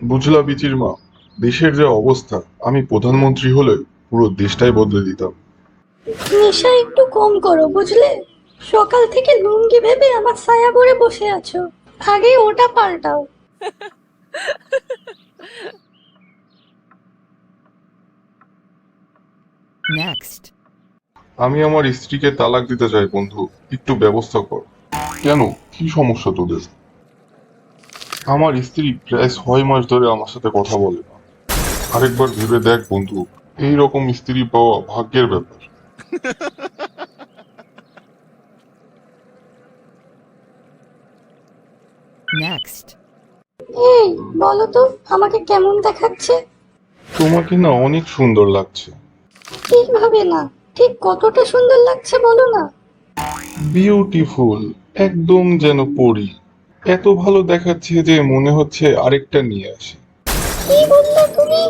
বুঝলা বিচির মা, দেশের যে অবস্থা, আমি প্রধানমন্ত্রী হলে পুরো দেশটাই বদলে দিতাম। নেশা একটু কম করো বুঝলে। সকাল থেকে লুঙ্গি ভেবে আমার ছায়া পড়ে বসে আছো। আগে ওটা পাল্টাও। Next. আমি আমার স্ত্রীকে তালাক দিতে চাই বন্ধু, একটু ব্যবস্থা কর। কেন, কি সমস্যা তোদের? আমার স্ত্রী প্রায় 6 মাস ধরে আমার সাথে কথা বলে না। আরেকবার ভেবে দেখ বন্ধু, এই রকম স্ত্রী পাওয়া ভাগ্যের ব্যাপার। Next. এই বলো তো, আমাকে কেমন দেখাচ্ছে? তোমাকে না অনেক সুন্দর লাগছে। ঠিকভাবে না, ঠিক কতটা সুন্দর লাগছে বলো না। বিউটিফুল, একদম যেন পরি। এত ভালো দেখাচ্ছে যে মনে হচ্ছে আরেকটা নিয়ে আসি। কি বললে তুমি?